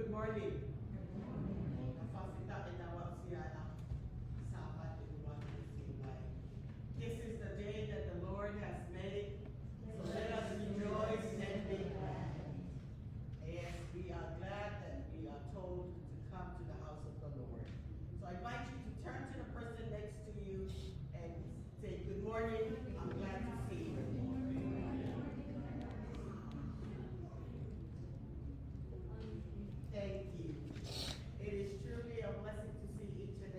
Good morning. Kapasita inawasiana. Sabat inuwakisimay. This is the day that the Lord has made, so let us rejoice and be glad. Yes, we are glad that we are told to come to the house of the Lord. So I invite you to turn to the person next to you and say, good morning, I'm glad to see you. Thank you. It is truly a blessing to see each and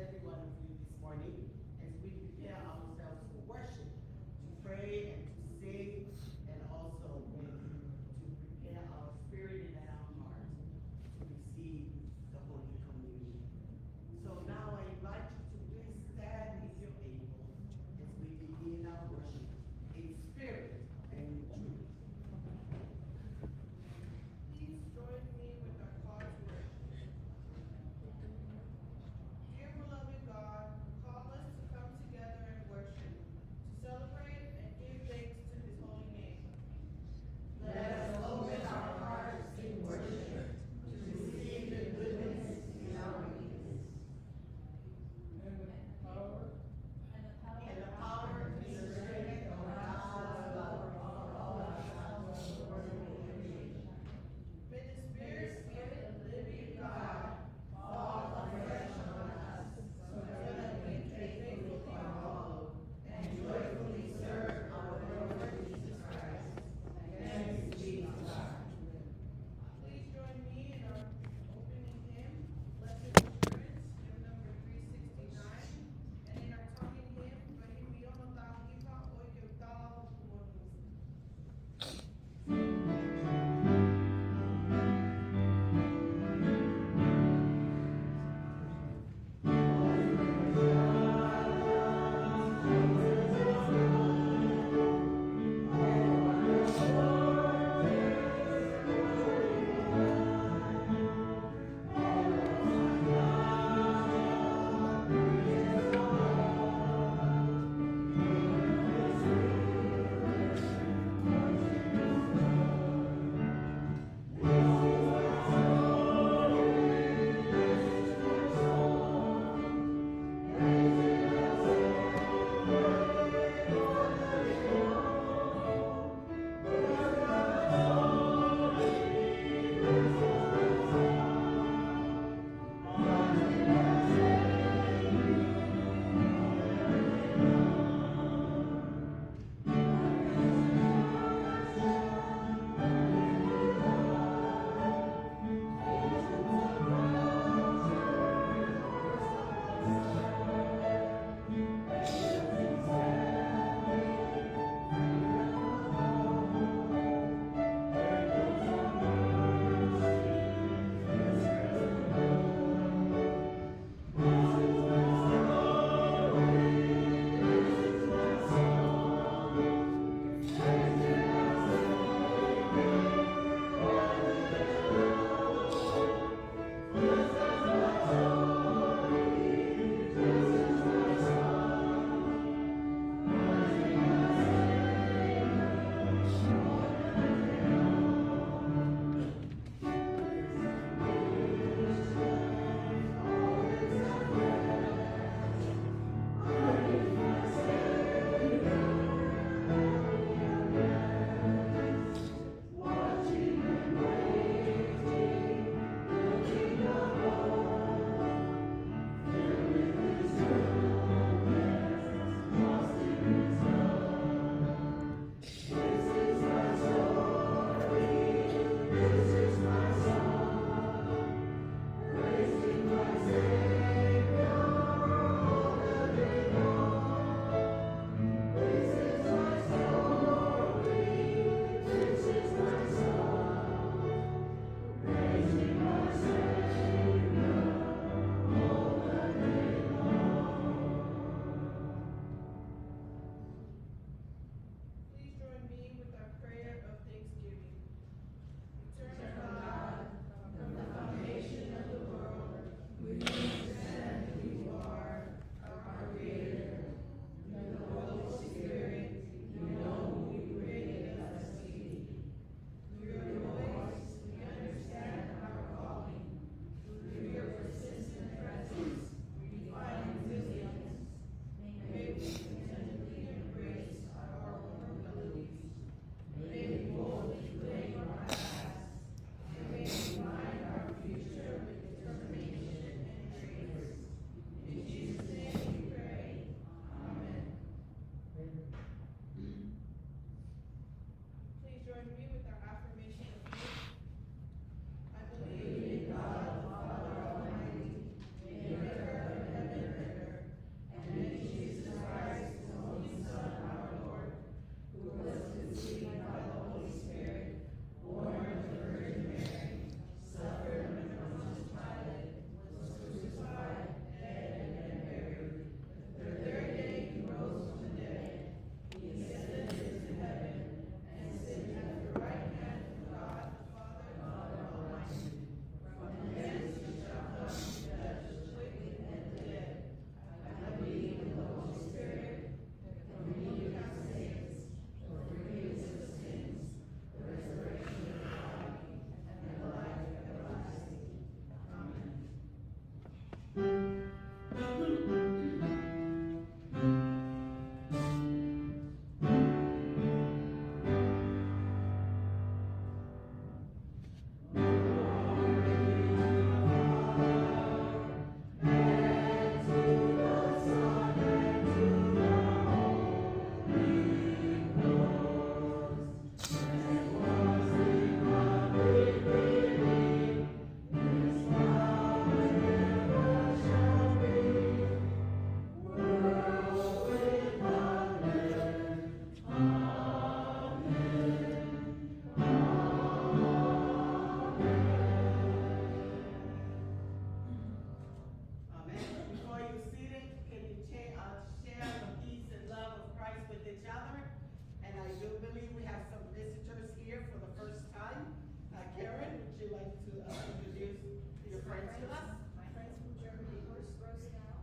friends with us? My friends from Germany, Horst Rostow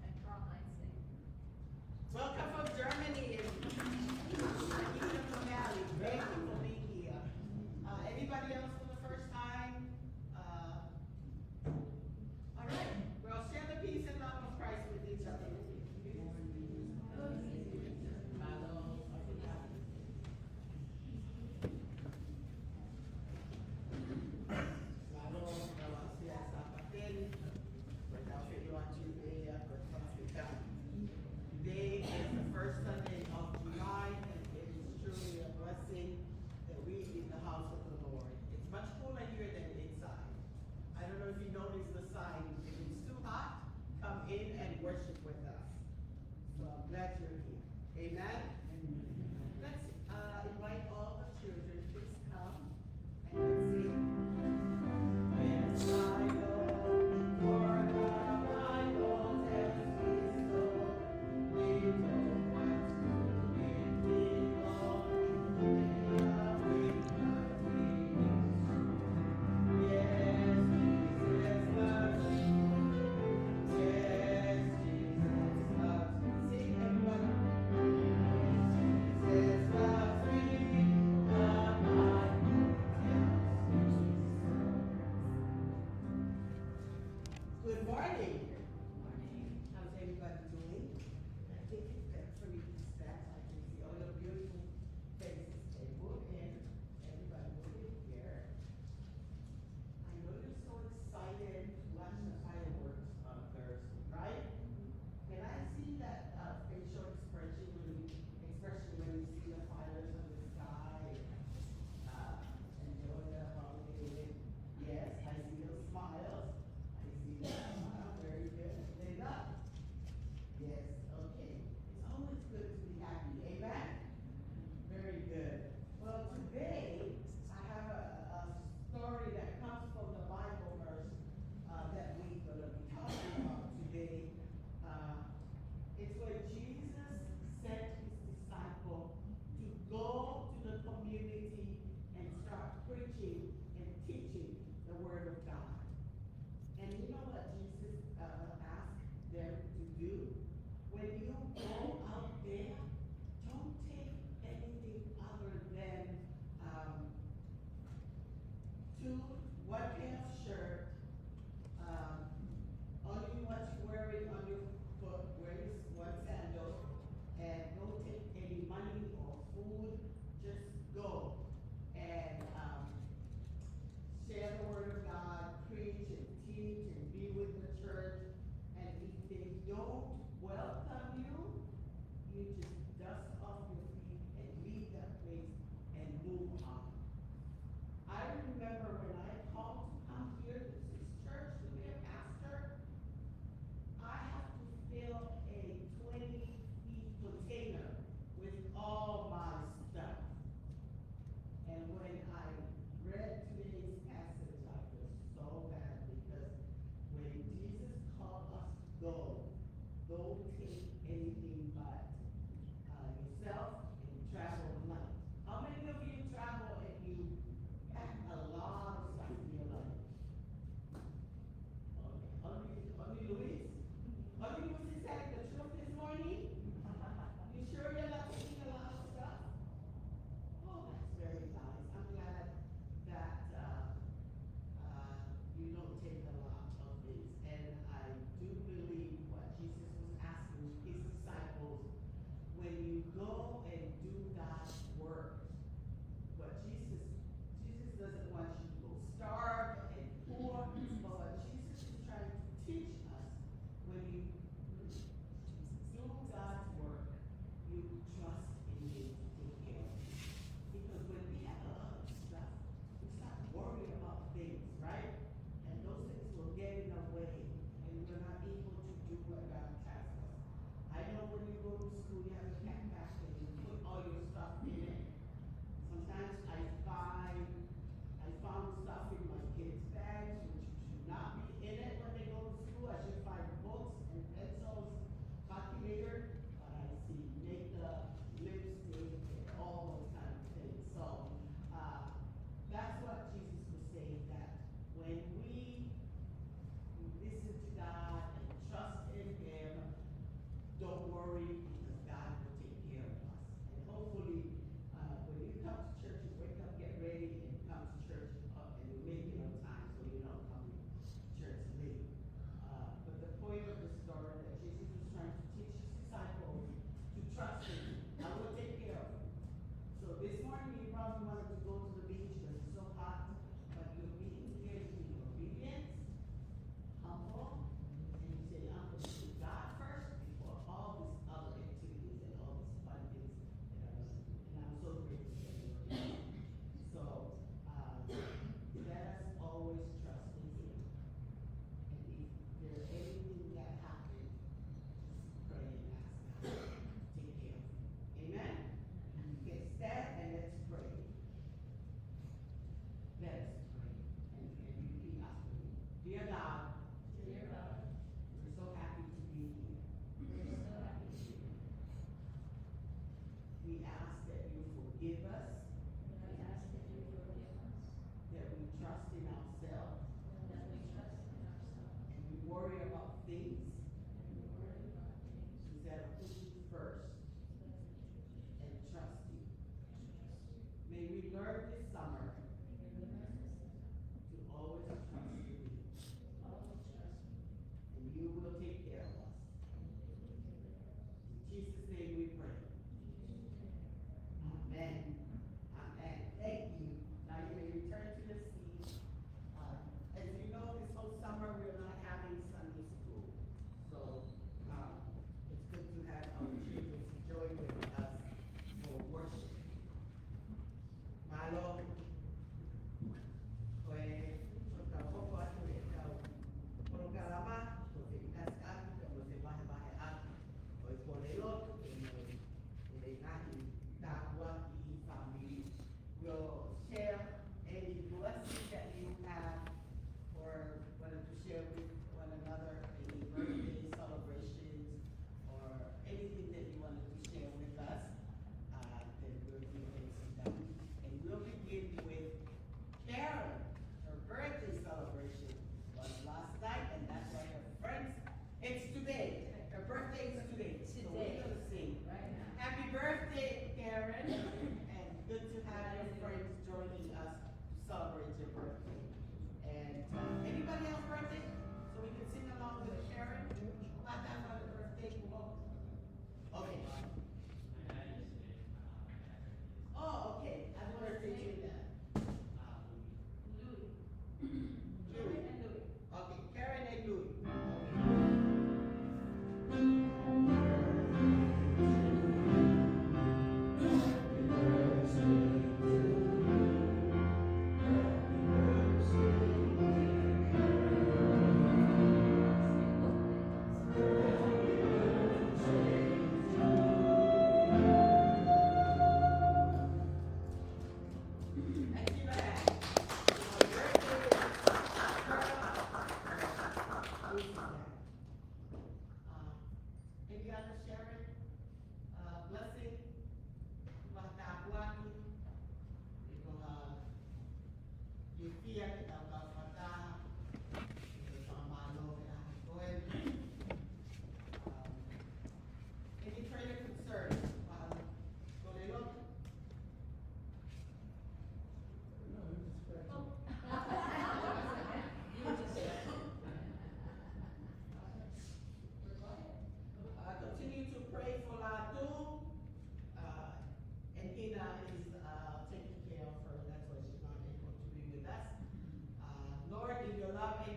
and Karl Einstein. Welcome from Germany and Eden from Valley. Thank you for being here. Anybody else for the first time? All right. Well, share the peace and love of Christ with each other. Lalu kalau siasa batin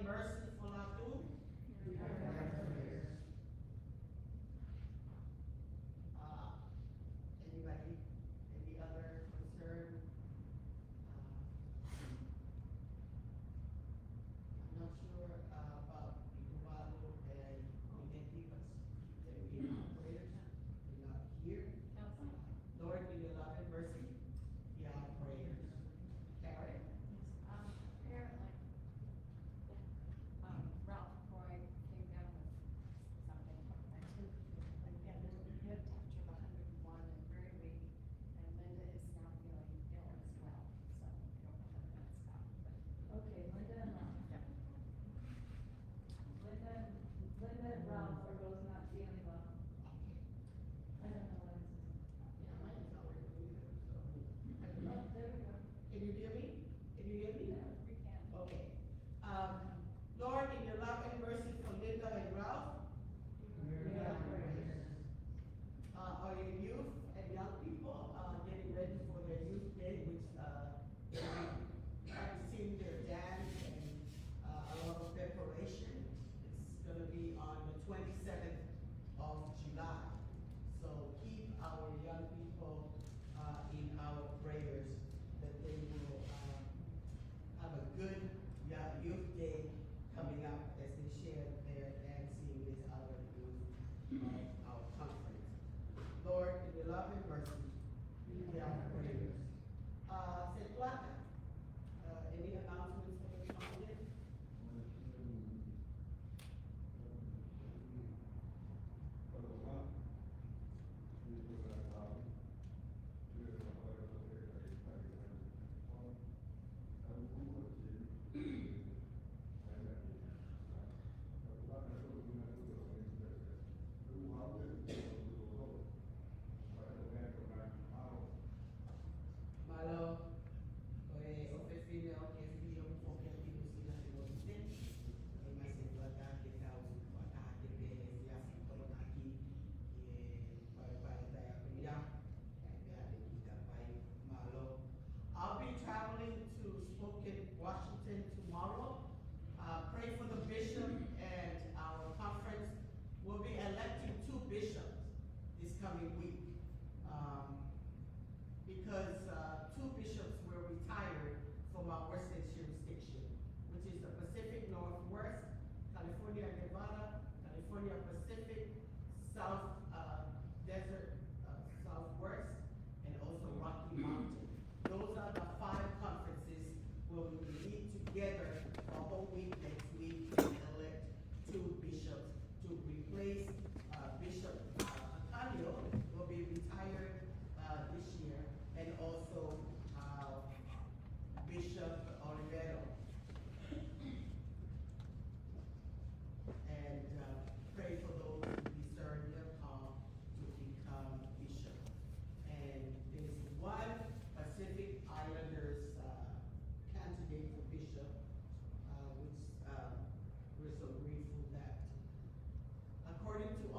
and mercy for Latou. Anybody, any other concern? I'm not sure about Igualo and Ineti, but they're being operated, they're not here. Lord, in your love and mercy, hear our prayers. Karen? Apparently, Ralph Roy came down with something, again, a good touch of 101 and very weak, and Linda is now feeling ill as well, so I don't know when that's stopped, but. Okay, Linda and Ralph. Yep. Linda and Ralph are both not feeling well. I don't know what this is. Yeah, mine is not working either, so. Oh, there we go. Can you hear me? Can you hear me? We can. Okay. Lord, in your love and mercy for Linda and Ralph, our youth and young people are getting ready for their youth day, which, they'll be practicing their dance and, a lot of preparation. It's gonna be on the 27th of July. So keep our young people, in our prayers that they will, have a good youth day coming up as they share their dancing with our youth of our conference. Lord, in your love and mercy, hear our prayers. Setuaka, any announcements for the conference? Malo, oficina, que es mío, porque aquí no se la tengo usted. Y me hace plata que está acá, que es ya así todo aquí. Para estar ya, malo. I'll be traveling to Spokane, Washington tomorrow. Pray for the bishop and our conference. We'll be electing 2 bishops this coming week. Because 2 bishops were retired from our western jurisdiction, which is the Pacific Northwest, California, Nevada, California Pacific, South Desert, Southwest, and also Rocky Mountain. Those are the 5 conferences where we will meet together a whole week next week and elect 2 bishops to replace Bishop Acanio, will be retired this year, and also Bishop Olivero. And pray for those who discern their call to become bishop. And there's one Pacific Islanders candidate for bishop, which we're so grateful that, according to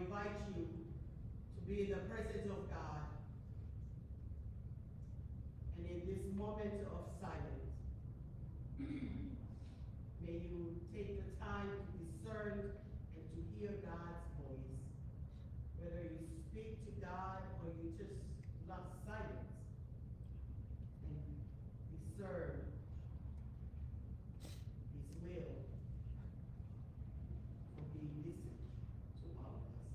invite you to be in the presence of God. And in this moment of silence, may you take the time to discern and to hear God's voice. Whether you speak to God or you just love silence and discern His will for being listened to all of us.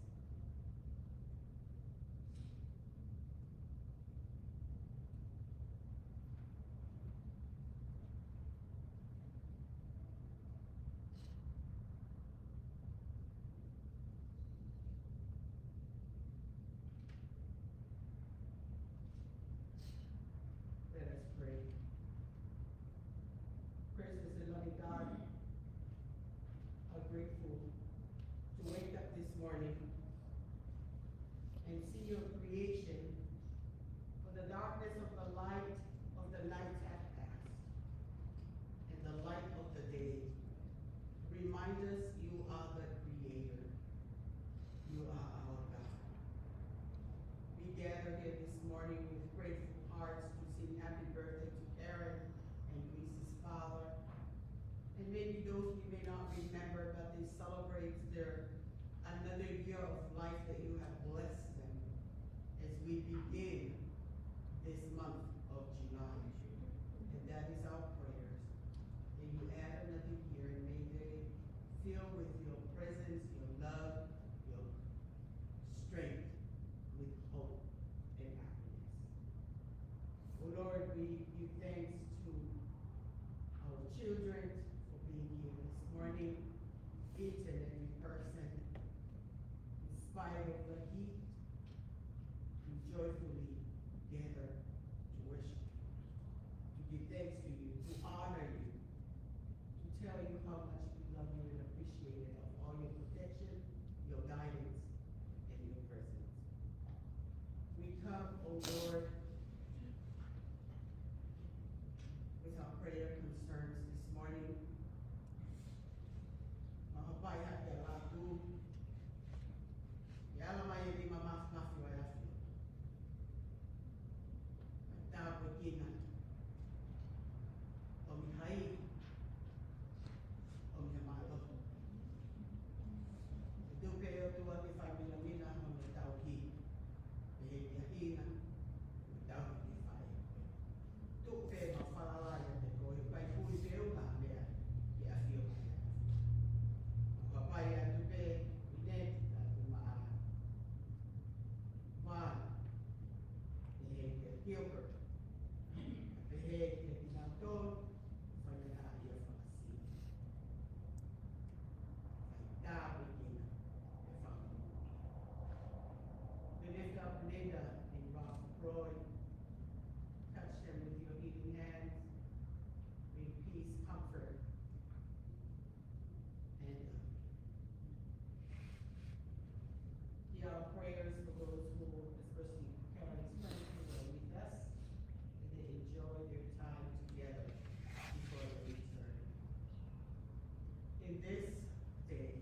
Let us pray. Gracious and loving God, I'm grateful to wake up this morning and see your creation, for the darkness of the night hath passed, and the light of the day. Remind us you are the creator. You are our God. We gather here this morning with grateful hearts to sing happy birthday to Karen and Reese's father. And maybe those we may not remember, but they celebrate their another year of life that you have blessed them as we begin this month of July. And that is our prayers. And you add another year, and may they fill with your presence, your love, your strength, with hope and happiness. Oh Lord, we give thanks to our children for being here this morning, each and every person, in spite of the heat, we joyfully gather to worship you, to give thanks to you, to honor you, to tell you how much we love you and appreciate it, of all your protection, your guidance, and your presence. We come, oh Lord, with our prayer concerns this morning. Mahapaya ke laku, yala maya di mama mafi wa yafi. Magtabo kina, o mihai, o mihamalo. Ito kayo tuwa ki family mina, o magtabo ki, mihihina, magtabo ki fai. Tupe mafalala te ko pai pui peu nga mea ki afio maya. Papaya tupe inet ta kumaa. Van he ke kioper. He ke tinaton fanya ia fasi. Da begina e family. We lift up Linda and Rob Roy. Touch them with your healing hands. Bring peace, comfort, and hear our prayers for those who, especially Karen's friends who are with us, and they enjoy their time together before they return. In this day,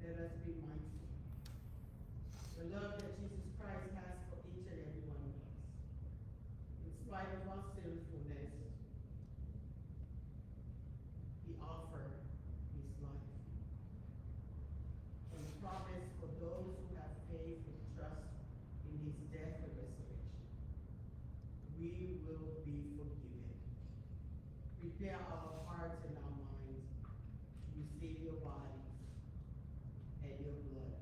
let us be mindful. The love that Jesus Christ has for each and every one of us. In spite of our sinfulness, He offered His life. And promised for those who have faith and trust in His death and resurrection, we will be forgiven. Prepare our hearts and our minds to receive your bodies and your blood,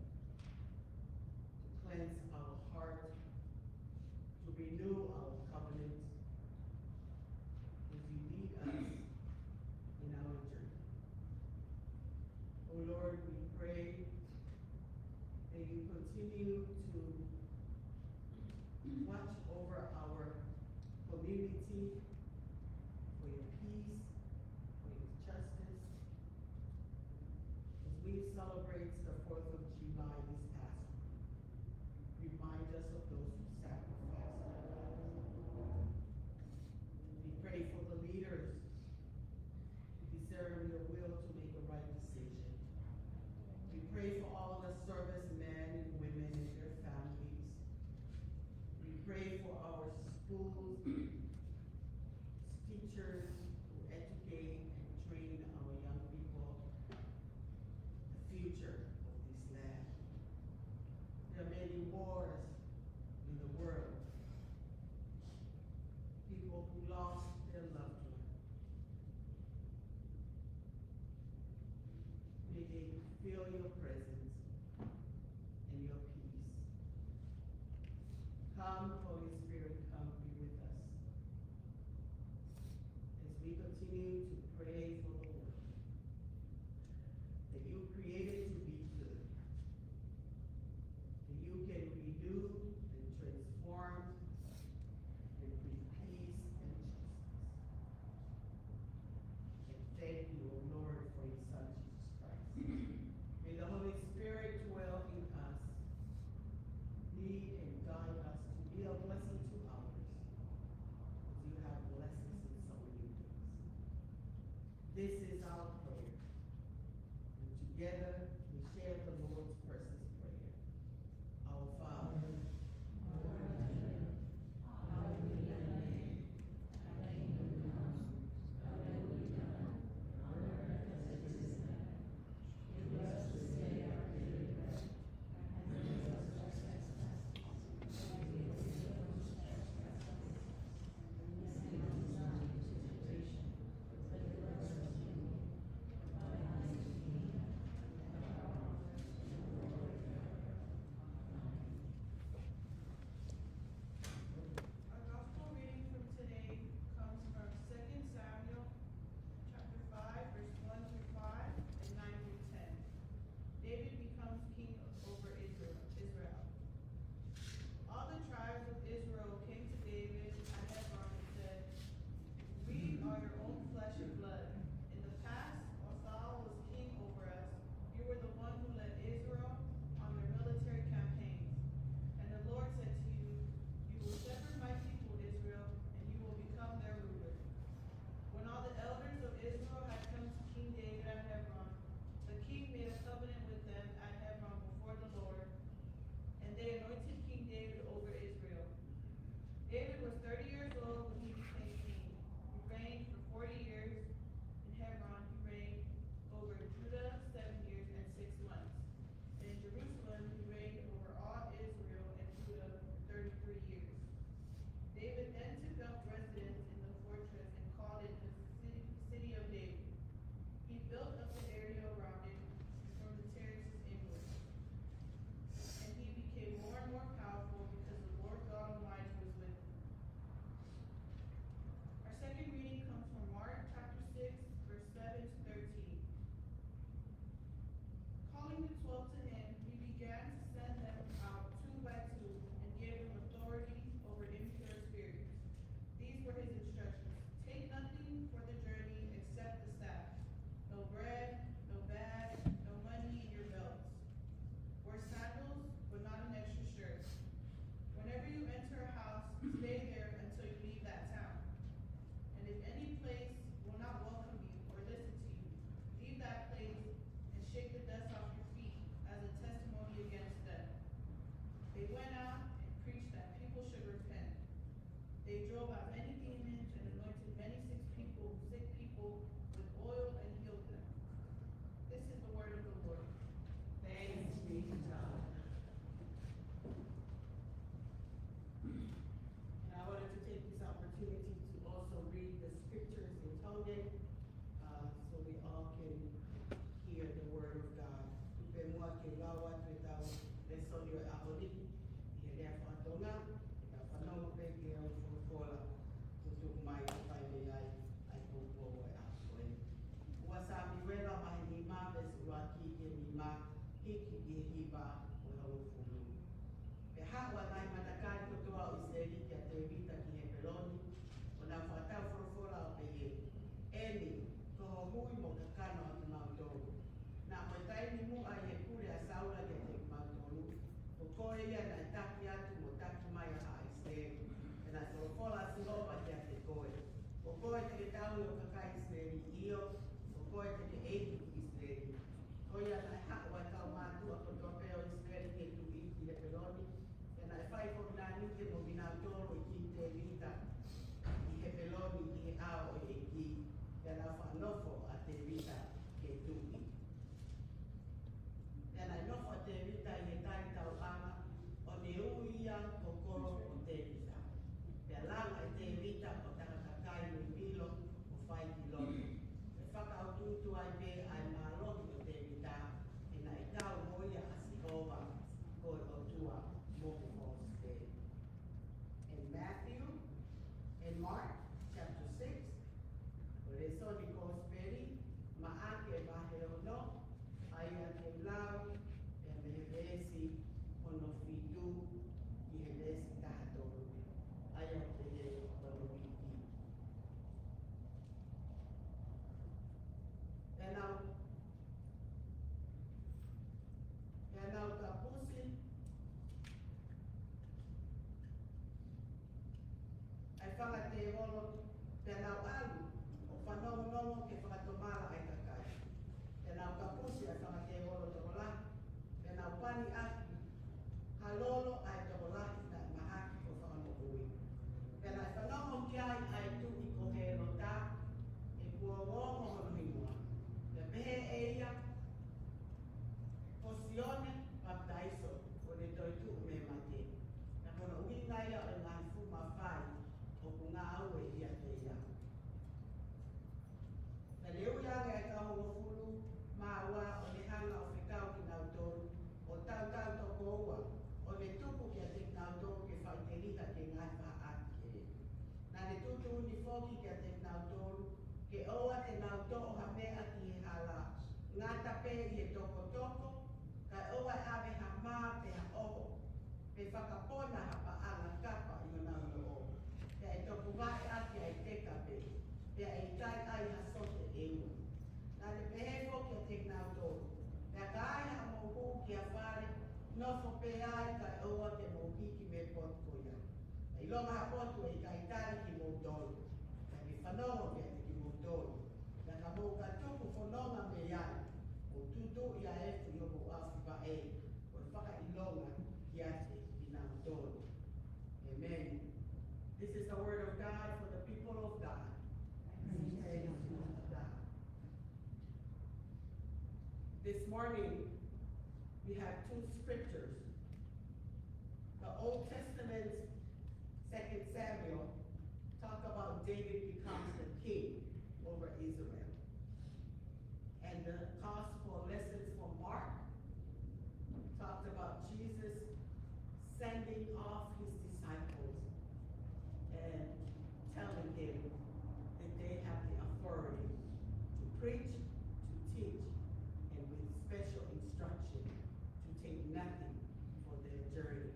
to cleanse our heart, to renew our covenant, as you lead us in our journey. Oh Lord, we pray that you continue to watch over our community for your peace, for your justice. As we celebrate the 4th of July this past week, remind us of those who sacrificed their lives. We pray for the leaders who discern your will to make the right decision. We pray for all the may they feel your presence and your peace. Come, Holy Spirit, come be with us. As we continue to pray for the world that you created to be good, that you can renew and transform and bring peace and justice. And thank you, O Lord, for your Son, Jesus Christ. May the Holy Spirit dwell in us, lead and guide us to be a blessing to others, as you have blessed us in so many ways. This is our prayer. And together we share the Lord's precious prayer. Our Father, ke oa te nau to'o ha mea ki he hala. Ngā tape i he toko toko, ka oa ave ha mā pe ha oho. Pe whakapona ha pa anga kapa i o nau no o. Pea e toku vai ati ai te kape, pea e tai ai ha sote e ua. Nā le pehefo ki a te nau tō. Pea ka ai ha mō hū ki a whare, nofo pe ai ka oa te mō hiki me poto ia. E longa ha poto e ka itari ki mō tōru. Ka mi whanongo ki a te ki mō tōru. Pea ka mō ka tuku whanonga me iai. O tutu ia e fu i opo afi pa e. O whaka i longa ki a te i nau tōru. Amen. This is the word of God for the people of God. Praise be to God. This morning, we have two scriptures. The Old Testament, 2 Samuel, talk about David becomes the king over Israel. And the gospel lessons from Mark talked about Jesus sending off his disciples and telling them that they have the authority to preach, to teach, and with special instruction to take nothing for their journey.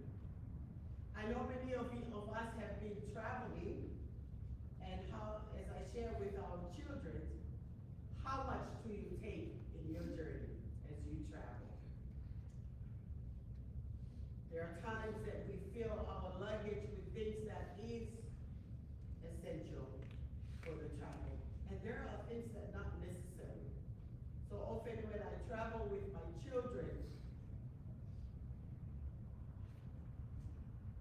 I know many of us have been traveling, and how, as I share with our children, how much do you take in your journey as you travel? There are times that we fill our luggage with things that is essential for the travel. And there are things that are not necessary. So often when I travel with my children,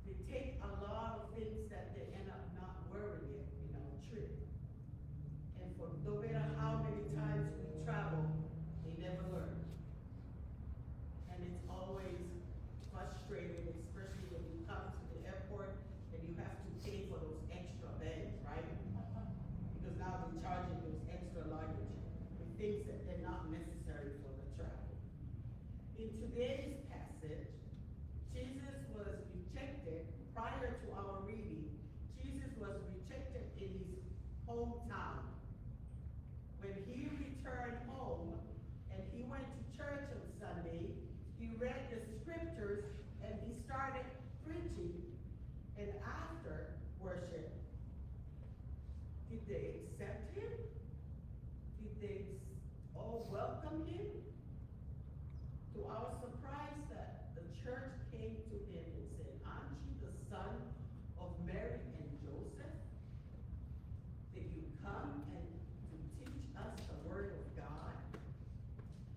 they take a lot of things that they end up not wearing it in our trip. And for no matter how many times we travel, they never learn. And it's always frustrating, especially when you come to the airport and you have to pay for those extra bags, right? Because now they're charging those extra luggage with things that they're not necessary for the travel. In today's passage, Jesus was rejected, prior to our reading, Jesus was rejected in his hometown. When he returned home and he went to church on Sunday, he read the scriptures and he started preaching. And after worship, did they accept him? Did they all welcome him? To our surprise, that the church came to him and said, "Aren't you the son of Mary and Joseph? Did you come and to teach us the word of God?"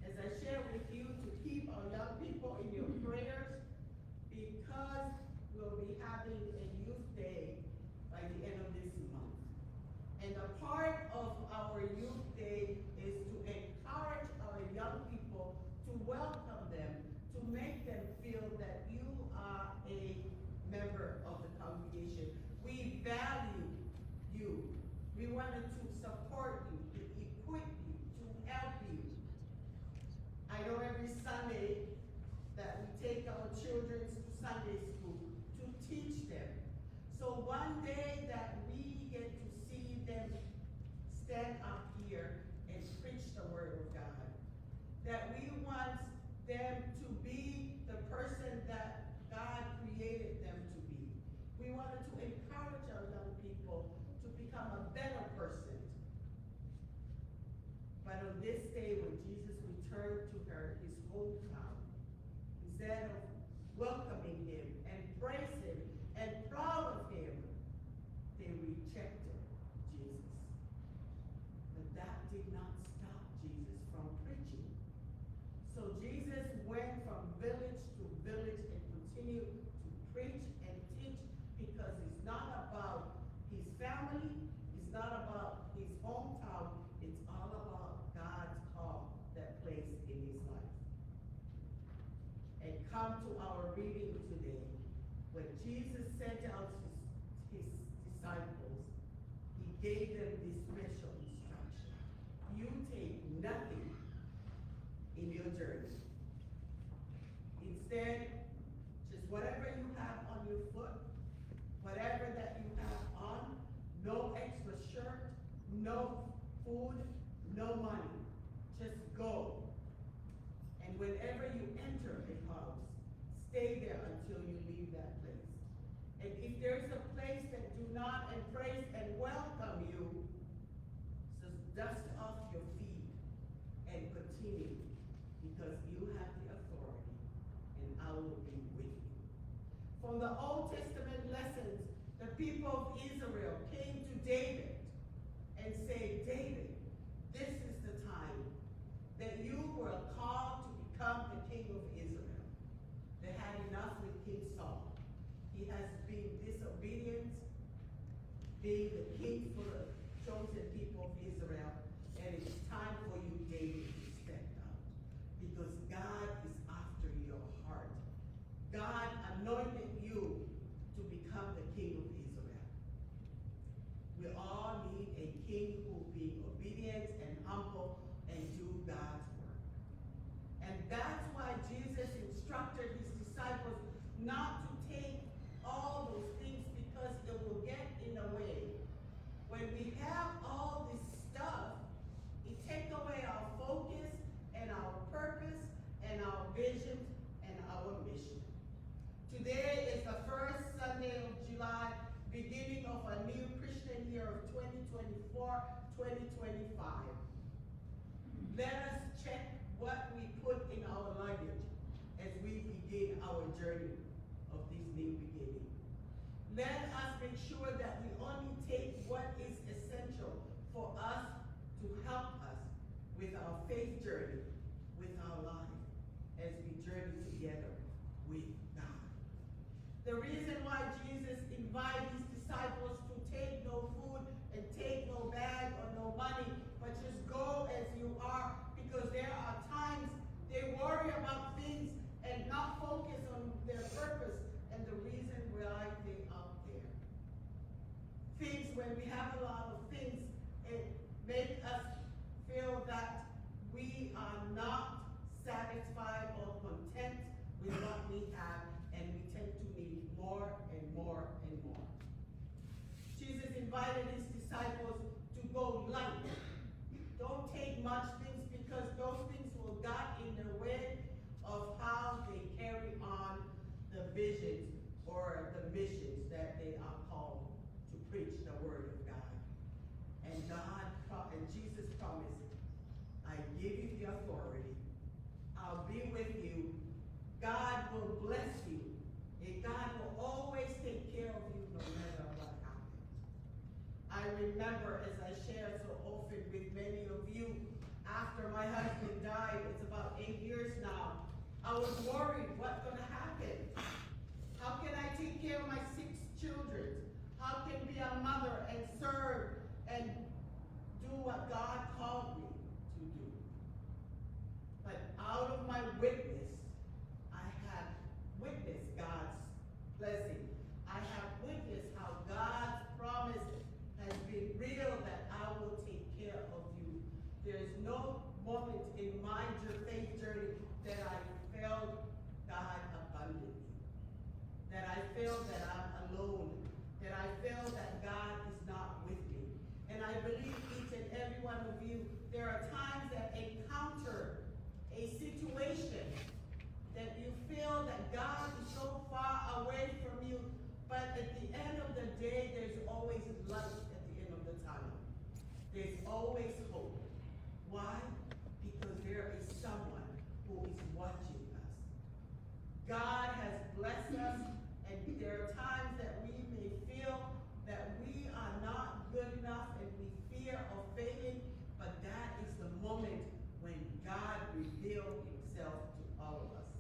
As I share with you to keep our young people in your prayers, because we'll be having a youth day by the end of this month. And a part of our youth day is to encourage our young people, to welcome them, to make them feel that you are a member of the congregation. We value you. We wanted to support you, to equip you, to help you. I know every Sunday that we take our children to Sunday school to teach them. So one day that we get to see them stand up here and preach the word of God, that we want them to be the person that God created them to be. We wanted to encourage our young people to become a better person. But on this day when Jesus returned to his hometown, instead of welcoming him and praising him and proud of him, they rejected Jesus. But that did not stop Jesus from preaching. So Jesus went from village to village and continued to preach and teach, because it's not about his family, it's not about his hometown, it's all about God's call that placed in his life. And come to our reading today. When Jesus sent out his disciples, he gave them this special instruction. You take nothing in your journey. Instead, just whatever you have on your foot, whatever that you have on, no extra shirt, no there's a place that do not embrace and welcome you, so dust off your feet and continue, because you have the authority, and I will be with you. From the Old Testament lessons, the people of Israel came to David and said, David, this is the time that you were called to become the king of Israel. They had enough with King Saul. He has been disobedient, being the king for the chosen people of Israel, and it's time for you, David, to step out, because God is after your heart. God anointed you to become the king of Israel. We all need a king who will be obedient and humble and do God's work. And that's why Jesus instructed his disciples not to take all those things, because it will get in the way. When we have all this stuff, it takes away our focus and our purpose and our vision and our mission. Today is the first Sunday of July, beginning of a new Christian year of 2024-2025. Let us check what we put in our luggage as we begin our journey of this new beginning. Let us make sure that we only take what is essential for us to help us with our faith journey, with our life, as we journey together with God. The reason why Jesus invited his disciples to take no food and take no bag or no money, but just go as you are, because there are times they worry about things and not focus on their purpose and the reason why they are there. Things, when we have a lot of things, it makes us feel that we are not satisfied or content with what we have, and we tend to need more and more and more. Jesus invited his disciples to go light. Don't take much things, because those things will get in the way of how they carry on the visions or the missions that they are called to preach the word of God. And Jesus promised, I give you the authority. I'll be with you. God will bless you. And God will always take care of you no matter what happens. I remember, as I share so often with many of you, after my husband died, it's about 8 years now, I was worried what's going to happen. How can I take care of my 6 children? How can be a mother and serve and do what God called me to do? But out of my witness, I have witnessed God's blessing. I have witnessed how God's promise has been real, that I will take care of you. There is no moment in my faith journey that I felt God abandoned me, that I felt that I'm alone, that I felt that God is not with me. And I believe each and every one of you, there are times that encounter a situation that you feel that God is so far away from you, but at the end of the day, there's always light at the end of the tunnel. There's always hope. Why? Because there is someone who is watching us. God has blessed us, and there are times that we may feel that we are not good enough and we fear of failing, but that is the moment when God revealed himself to all of us.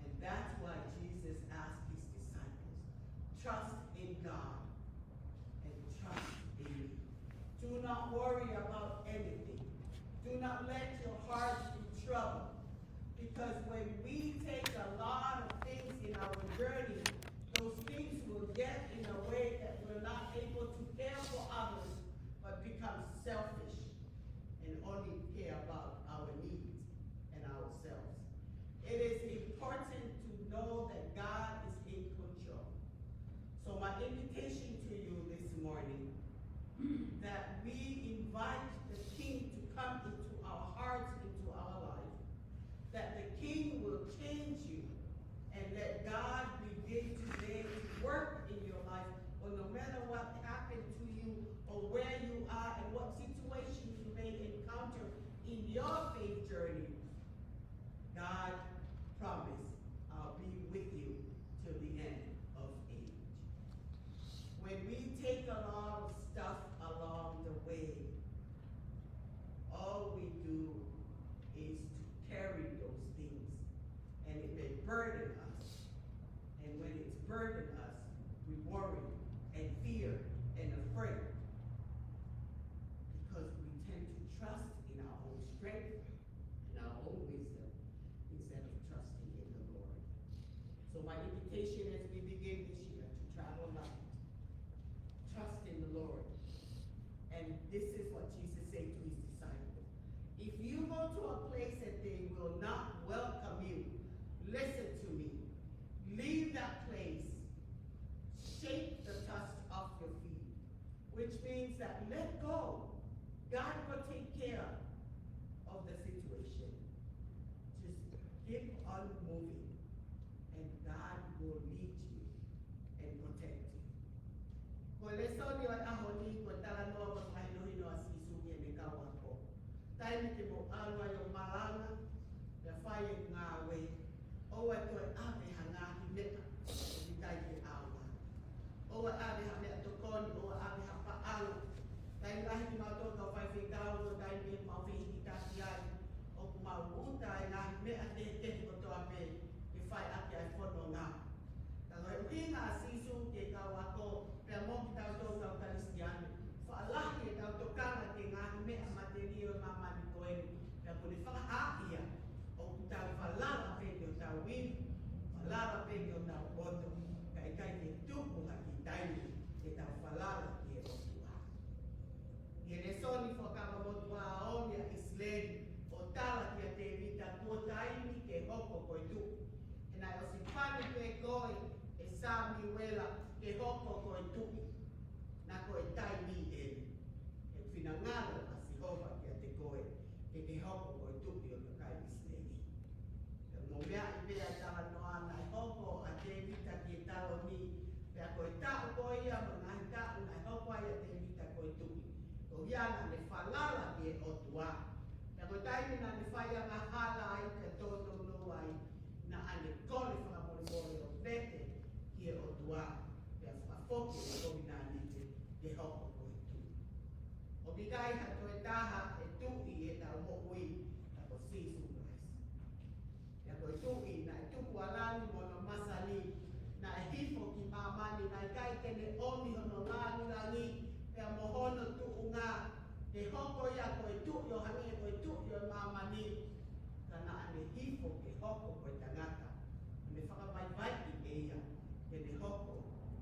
And that's why Jesus asked his disciples, trust in God and trust in me. Do not worry about anything. Do not let your heart be troubled. Because when we take a lot of things in our journey, those things will get in a way that we're not able to care for others, but become selfish and only care about our needs and ourselves. It is important to know that God is in control. So my invitation to you this morning, that we invite the King to come into our hearts, into our life, that the King will change you, and let God begin to a place that they will not welcome you, listen to me. Leave that place. Shake the dust off your feet. Which means that let go. God will take care of the situation. Just keep on moving. And God will lead you and protect you. Ko le soni wa ahoni ko tala no ko mahino hino asisu ni kawa ko. Tai ni mo alwa yo malanga ya fai ngawe. O wa to ave hanga himeta. Ni kai ke awa. O wa ave hame to koni o wa ave ha pa ala. Tai lahi ma to ka fai fi kawa tai ni ma fi hitasi ai. O ku ma uta ina me ate te ko to ame. Ke fai ake ai fono nga. Kalau ina asisu ke kawa ko pe mo kita to ka Kristiano. Fa Allah ke ta to kana ke nga me materio mama ni ko en. Ya ko ni fa haia. O kita fa la pe ke ta win. Fa la pe ke ta boto. Kai kai ke tu ko ha ki dai ke ta fa la ke o tua. Ye soni fo ka mo tua o ya Islam o tala ke te vita ko tai ni ke hoko ko tu. Na o si pani pe koi e sa mi wela ke hoko ko tu. Na ko e tai mi e. E fina ngalo a si hova ke te koe ke te hoko ko tu ki o kai Islam. E mo mea i pea tala no ana e hoko a te vita ki e talo ni. Pea ko e tau ko ia mo na hita una e hoko ai a te vita ko e tu. O iana le falala ki e o tua. Pea ko tai mi na le whaia ngā hala ai te tono no ai. Na ane kole whakamori o vete ki e o tua. Pea whafoki e o mina nite te hoko ko e tu. O bikai ha to e taha e tu i e tau mokui na ko sisu Christ. Pea ko e tu i na e tuku alani mono masani na e hifo ki mamani na e kai kene omi hono lani lani pea mohono tu unga e hoko ia ko e tu i o hangi ko e tu i o mamani kana ane hifo ke hoko ko e tangata. Me whakawai vai i eia ke ne hoko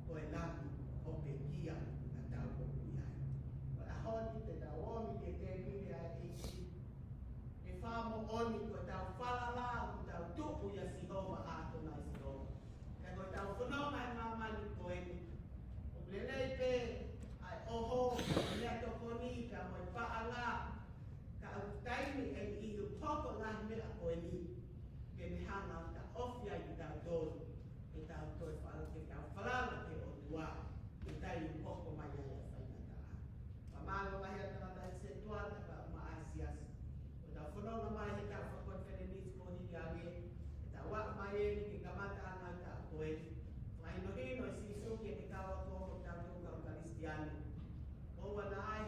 ko e lami o pe kia na tau ko kuiai. Ko a honi te tau omi ke te mire ai eisi. E whamo oni ko tau whalala o tau tupu ia Sihova ato nai Sihova. Ka ko tau whanonga e mamani ko e ni. O lelei pe ai oho lea toko ni ka mo e whaanga. Ka au taimi e i u poko ngahi mea ko e ni. Ke me hanga ta ofia i tau tōru. Ke tau toi whala ke tau whalala ke o tua. Ke tai u poko mai ai a whaina taa. Pamalo mahi a tangata e se tuata ka maasias. O tau whanonga mai he tau whakon whenenisi ko hiki age. Ke tau wak mai e ni ke kamata anga ta koe. Whaino hino e sisu ke te kawa ko tau tōkau Kristiano. O wana ai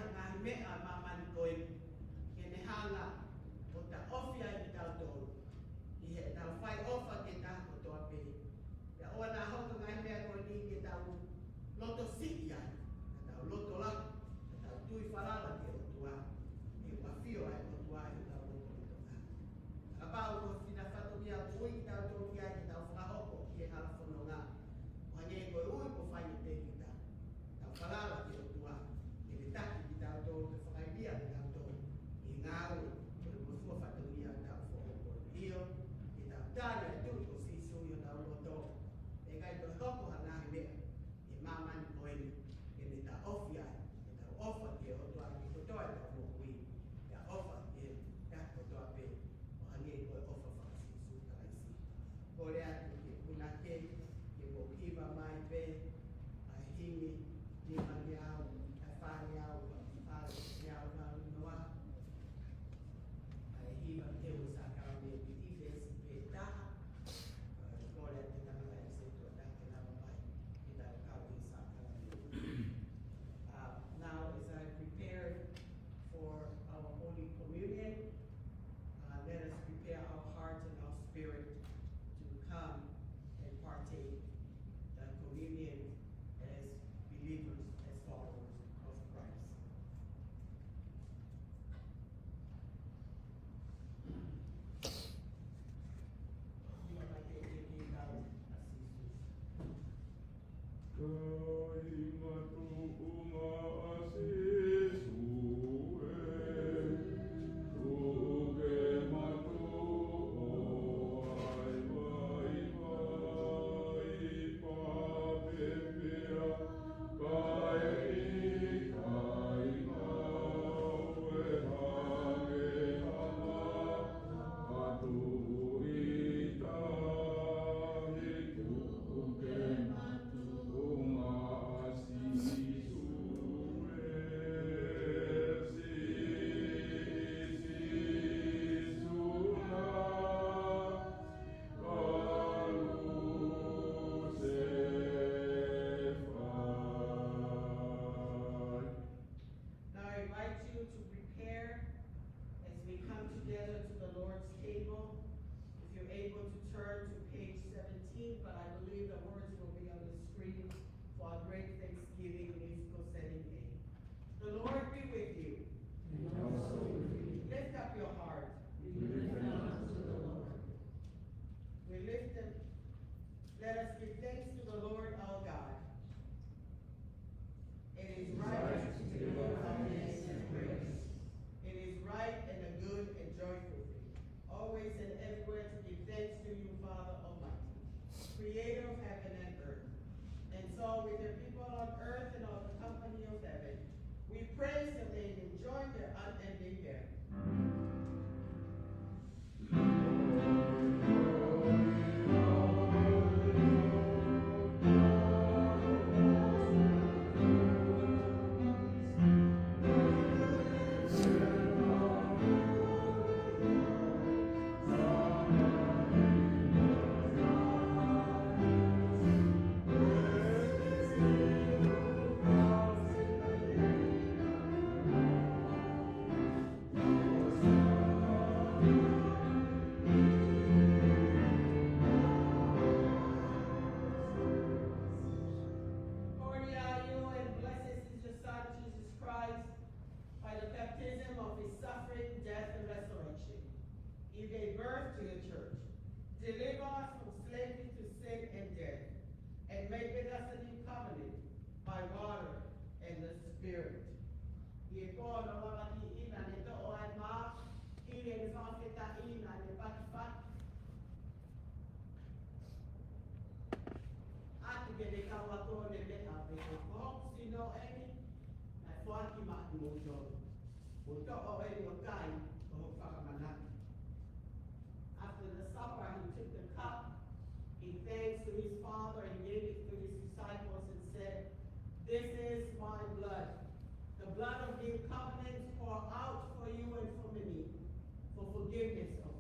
to your church. Deliver us from slavery to sin and death, and make with us a new covenant by water and the Spirit. After the supper, he took the cup, he thanks to his Father and gave it to his disciples and said, "This is my blood, the blood of the covenant poured out for you and for many, for forgiveness of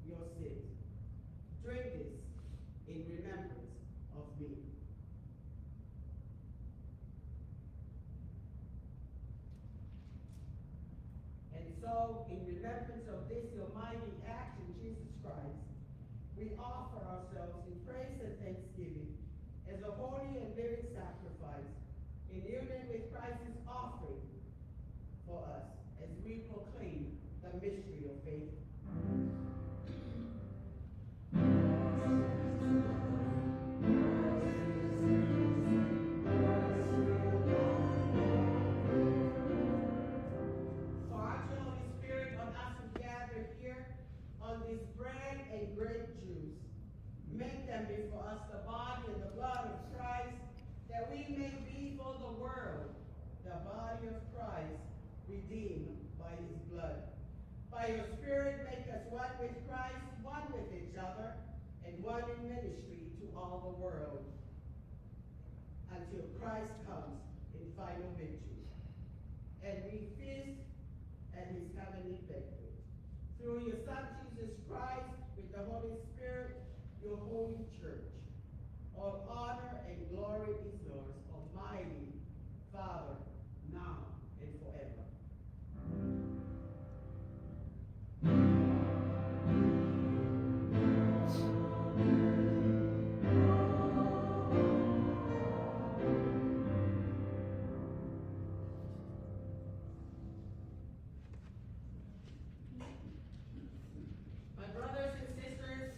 your sins. Drink this in remembrance of me." And so, in remembrance of this, your mighty act in Jesus Christ, we offer ourselves in praise and thanksgiving as a holy and living sacrifice in union with Christ's offering for us as we proclaim the mystery of faith. For our Holy Spirit on us who gather here on this bread and grape juice, make them be for us the body and the blood of Christ, that we may be for the world the body of Christ, redeemed by his blood. By your Spirit, make us one with Christ, one with each other, and one in ministry to all the world, until Christ comes in final victory. And we feast at his heavenly banquet. Through your Son, Jesus Christ, with the Holy Spirit, your holy church. All honor and glory is yours, Almighty Father, now and forever. My brothers and sisters,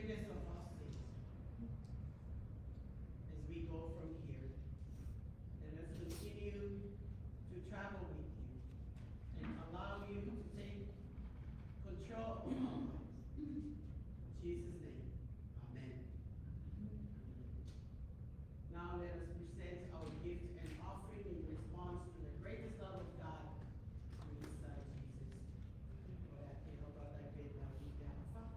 forgiveness of our sins as we go from here. And let's continue to travel with you and allow you to take control of our lives. In Jesus' name, amen. Now let us present our gift and offering in response to the greatest love of God through His Son Jesus. Lord, I pray, oh God, I pray that we can have fun.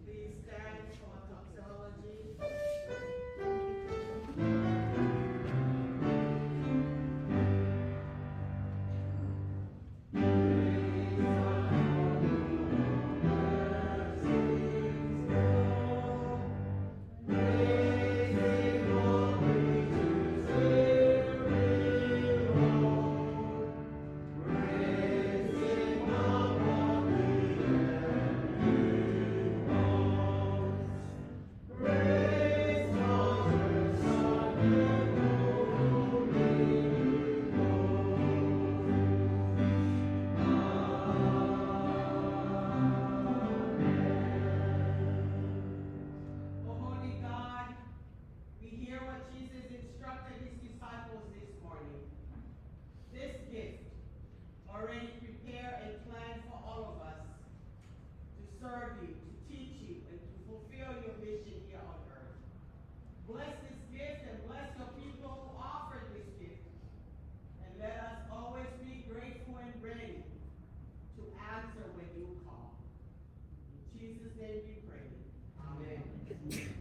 Please stand for doxology. O holy God, we hear what Jesus instructed his disciples this morning. This gift, already prepared and planned for all of us, to serve you, to teach you, and to fulfill your mission here on earth. Bless this gift and bless your people who offered this gift. And let us always be grateful and ready to answer when you call. In Jesus' name we pray. Amen.